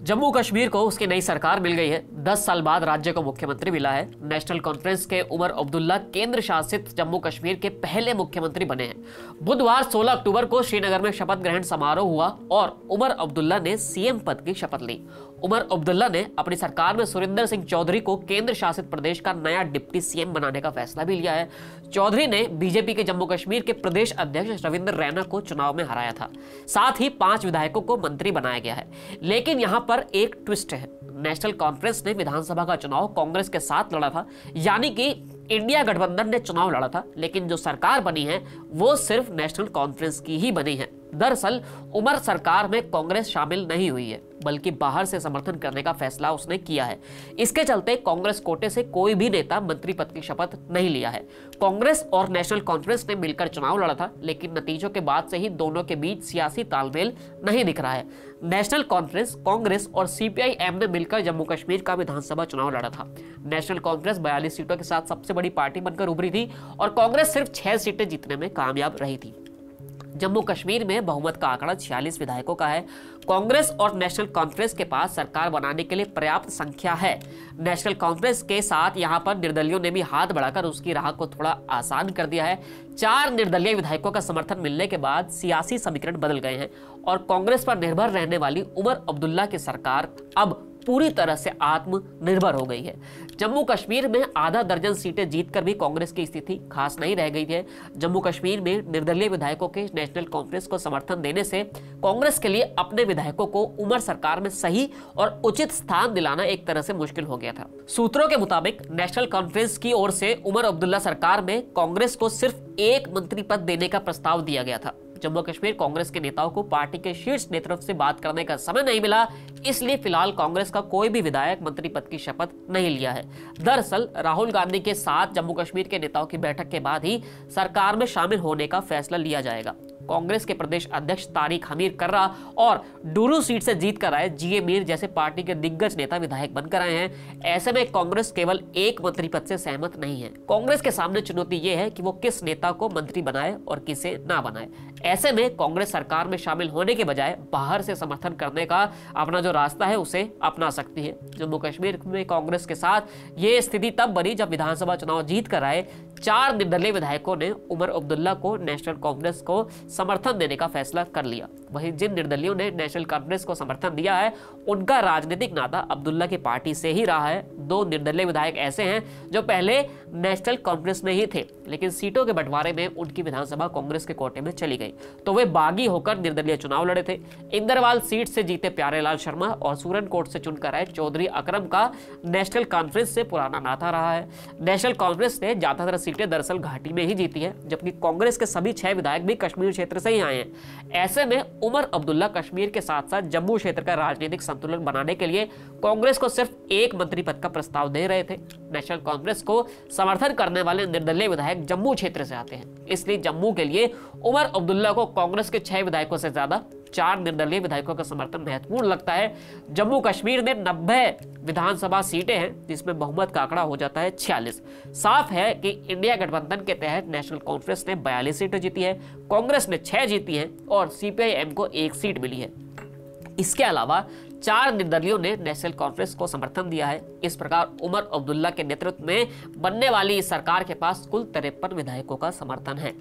जम्मू कश्मीर को उसकी नई सरकार मिल गई है। 10 साल बाद राज्य को मुख्यमंत्री मिला है। नेशनल कॉन्फ्रेंस के उमर अब्दुल्ला केंद्र शासित जम्मू कश्मीर के पहले मुख्यमंत्री बने हैं। बुधवार 16 अक्टूबर को श्रीनगर में शपथ ग्रहण समारोह हुआ और उमर अब्दुल्ला ने सीएम पद की शपथ ली। उमर अब्दुल्ला ने अपनी सरकार में सुरिंदर सिंह चौधरी को केंद्र शासित प्रदेश का नया डिप्टी सीएम बनाने का फैसला भी लिया है। चौधरी ने बीजेपी के जम्मू कश्मीर के प्रदेश अध्यक्ष रविंद्र रैना को चुनाव में हराया था। साथ ही 5 विधायकों को मंत्री बनाया गया है। लेकिन यहां पर एक ट्विस्ट है। नेशनल कॉन्फ्रेंस ने विधानसभा का चुनाव कांग्रेस के साथ लड़ा था, यानी कि इंडिया गठबंधन ने चुनाव लड़ा था, लेकिन जो सरकार बनी है वो सिर्फ नेशनल कॉन्फ्रेंस की ही बनी है। दरअसल उमर सरकार में कांग्रेस शामिल नहीं हुई है, बल्कि बाहर से समर्थन करने का फैसला उसने किया है। इसके चलते कांग्रेस कोटे से कोई भी नेता मंत्री पद की शपथ नहीं लिया है। कांग्रेस और नेशनल कॉन्फ्रेंस ने मिलकर चुनाव लड़ा था, लेकिन नतीजों के बाद से ही दोनों के बीच सियासी तालमेल नहीं दिख रहा है। नेशनल कॉन्फ्रेंस, कांग्रेस और सीपीआई-एम ने मिलकर जम्मू कश्मीर का विधानसभा चुनाव लड़ा था। नेशनल कॉन्फ्रेंस 42 सीटों के साथ सबसे बड़ी पार्टी बनकर उभरी थी और कांग्रेस सिर्फ 6 सीटें जीतने में कामयाब रही थी। जम्मू कश्मीर में बहुमत का आंकड़ा 46 विधायकों का है। कांग्रेस और नेशनल कॉन्फ्रेंस के पास सरकार बनाने के लिए पर्याप्त संख्या है। नेशनल कॉन्फ्रेंस के साथ यहां पर निर्दलियों ने भी हाथ बढ़ाकर उसकी राह को थोड़ा आसान कर दिया है। 4 निर्दलीय विधायकों का समर्थन मिलने के बाद सियासी समीकरण बदल गए हैं और कांग्रेस पर निर्भर रहने वाली उमर अब्दुल्ला की सरकार अब पूरी तरह से आत्मनिर्भर हो गई है। जम्मू कश्मीर में आधा दर्जन सीटें जीतकर भी कांग्रेस की स्थिति खास नहीं रह गई है। जम्मू कश्मीर में निर्दलीय विधायकों के नेशनल कॉन्फ्रेंस को समर्थन देने से कांग्रेस के लिए अपने विधायकों को उमर सरकार में सही और उचित स्थान दिलाना एक तरह से मुश्किल हो गया था। सूत्रों के मुताबिक नेशनल कॉन्फ्रेंस की ओर से उमर अब्दुल्ला सरकार में कांग्रेस को सिर्फ एक मंत्री पद देने का प्रस्ताव दिया गया था। जम्मू कश्मीर कांग्रेस के नेताओं को पार्टी के शीर्ष नेतृत्व से बात करने का समय नहीं मिला, इसलिए फिलहाल कांग्रेस का कोई भी विधायक मंत्री पद की शपथ नहीं लिया है। दरअसल राहुल गांधी के साथ जम्मू कश्मीर के नेताओं की बैठक के बाद ही सरकार में शामिल होने का फैसला लिया जाएगा। कांग्रेस के प्रदेश अध्यक्ष तारिक हमीर कर्रा और डुरू सीट से जीत कर आए जीए मीर जैसे पार्टी के दिग्गज नेता विधायक बनकर आए हैं। ऐसे में कांग्रेस केवल एक मंत्री पद से सहमत नहीं है। कांग्रेस के सामने चुनौती यह है कि वो किस नेता को मंत्री बनाए और किसे ना बनाए। ऐसे में कांग्रेस सरकार में शामिल होने के बजाय बाहर से समर्थन करने का अपना जो रास्ता है उसे अपना सकती है। जम्मू कश्मीर में कांग्रेस के साथ ये स्थिति तब बनी जब विधानसभा चुनाव जीत कर आए 4 निर्दलीय विधायकों ने उमर अब्दुल्ला को नेशनल कांफ्रेंस को समर्थन देने का फैसला कर लिया। वहीं जिन निर्दलियों ने नेशनल कांफ्रेंस को समर्थन दिया है उनका राजनीतिक नाता अब्दुल्ला की पार्टी से ही रहा है। 2 निर्दलीय विधायक ऐसे हैं जो पहले नेशनल कांफ्रेंस में ही थे, लेकिन सीटों के बंटवारे में उनकी विधानसभा कांग्रेस के कोटे में चली गई, तो वे बागी होकर निर्दलीय चुनाव लड़े थे। इंदरवाल सीट से जीते प्यारेलाल शर्मा और सूरनकोट से चुनकर आए चौधरी अकरम का नेशनल कॉन्फ्रेंस से पुराना नाता रहा है। नेशनल कॉन्फ्रेंस ने ज्यादातर सीटें दरअसल घाटी में ही जीती है, जबकि कांग्रेस के सभी 6 विधायक भी कश्मीर क्षेत्र से ही आए हैं। ऐसे में उमर अब्दुल्ला कश्मीर के साथ साथ जम्मू क्षेत्र का राजनीतिक संतुलन बनाने के लिए कांग्रेस को सिर्फ एक मंत्री पद का प्रस्ताव दे रहे थे। नेशनल कांफ्रेंस को समर्थन करने वाले निर्दलीय विधायक जम्मू क्षेत्र से आते हैं, इसलिए जम्मू के लिए उमर अब्दुल्ला को कांग्रेस के 6 विधायकों से ज्यादा 4 निर्दलीय विधायकों का समर्थन महत्वपूर्ण लगता है। जम्मू कश्मीर में 90 विधानसभा सीटें हैं, जिसमें बहुमत का आंकड़ा हो जाता है 46। साफ है कि इंडिया गठबंधन के तहत नेशनल कॉन्फ्रेंस ने 42 सीटें जीती है, कांग्रेस ने 6 जीती हैं और सीपीआई-एम को 1 सीट मिली है। इसके अलावा 4 निर्दलियों ने नेशनल कॉन्फ्रेंस को समर्थन दिया है। इस प्रकार उमर अब्दुल्ला के नेतृत्व में बनने वाली इस सरकार के पास कुल 53 विधायकों का समर्थन है।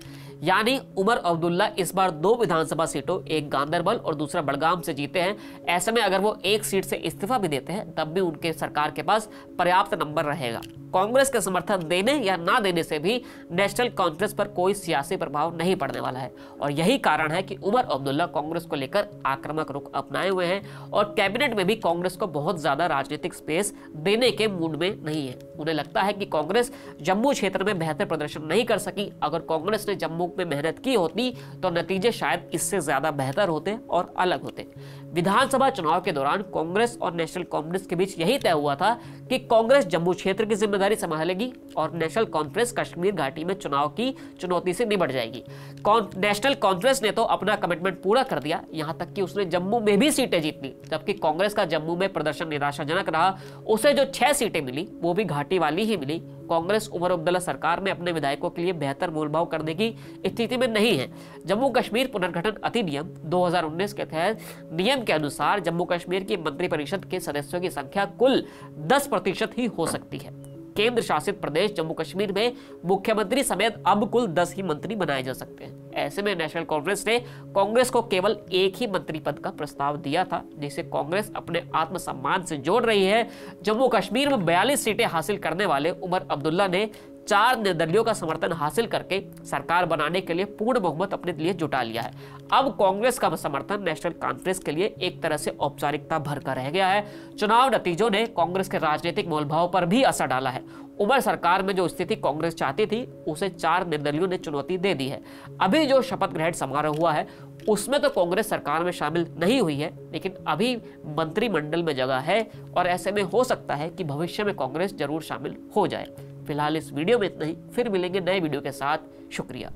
यानी उमर अब्दुल्ला इस बार 2 विधानसभा सीटों, एक गांदरबल और दूसरा बड़गाम से जीते हैं। ऐसे में अगर वो 1 सीट से इस्तीफा भी देते हैं तब भी उनके सरकार के पास पर्याप्त नंबर रहेगा। कांग्रेस के समर्थन देने या ना देने से भी नेशनल कॉन्फ्रेंस पर कोई सियासी प्रभाव नहीं पड़ने वाला है और यही कारण है कि उमर अब्दुल्ला कांग्रेस को लेकर आक्रामक रुख अपनाए हुए हैं और कैबिनेट में भी कांग्रेस को बहुत ज्यादा राजनीतिक स्पेस देने के मूड में नहीं है। उन्हें लगता है कि कांग्रेस जम्मू क्षेत्र में बेहतर प्रदर्शन नहीं कर सकी। अगर कांग्रेस ने जम्मू में मेहनत की होती तो नतीजे शायद इससे ज्यादा बेहतर होते और अलग होते। विधानसभा चुनाव के दौरान कांग्रेस और नेशनल कांफ्रेंस के बीच यही तय हुआ था कि कांग्रेस जम्मू क्षेत्र की जिम्मेदारी संभालेगी और नेशनल कांफ्रेंस कश्मीर घाटी में चुनाव की चुनौती से निपट जाएगी। नेशनल कांफ्रेंस ने तो अपना कमिटमेंट पूरा कर दिया, यहां तक कि उसने जम्मू में भी सीटें जीत ली, जबकि कांग्रेस का जम्मू में प्रदर्शन निराशाजनक रहा। उसे जो 6 सीटें मिली वो भी घाटी वाली ही मिली। कांग्रेस उमर अब्दुल्ला सरकार में अपने विधायकों के लिए बेहतर मोलभाव करने की स्थिति में नहीं है। जम्मू कश्मीर पुनर्गठन अधिनियम 2019 के तहत नियम के अनुसार जम्मू कश्मीर की मंत्रिपरिषद के सदस्यों की संख्या कुल 10% ही हो सकती है। केंद्र शासित प्रदेश जम्मू कश्मीर में मुख्यमंत्री समेत अब कुल 10 ही मंत्री बनाए जा सकते हैं। ऐसे में नेशनल कॉन्फ्रेंस ने कांग्रेस को केवल एक ही मंत्री पद का प्रस्ताव दिया था, जिसे कांग्रेस अपने आत्मसम्मान से जोड़ रही है। जम्मू कश्मीर में 42 सीटें हासिल करने वाले उमर अब्दुल्ला ने 4 निर्दलीयों का समर्थन हासिल करके सरकार बनाने के लिए पूर्ण बहुमत अपने लिए जुटा लिया है। अब कांग्रेस का समर्थन नेशनल कॉन्फ्रेंस के लिए एक तरह से औपचारिकता भर कर रह गया है। चुनाव नतीजों ने कांग्रेस के राजनीतिक मोलभाव पर भी असर डाला है। उमर सरकार में जो स्थिति कांग्रेस चाहती थी, उसे 4 निर्दलियों ने चुनौती दे दी है। अभी जो शपथ ग्रहण समारोह हुआ है, उसमें तो कांग्रेस सरकार में शामिल नहीं हुई है, लेकिन अभी मंत्रिमंडल में जगह है और ऐसे में हो सकता है कि भविष्य में कांग्रेस जरूर शामिल हो जाए। फिलहाल इस वीडियो में इतना ही, फिर मिलेंगे नए वीडियो के साथ। शुक्रिया।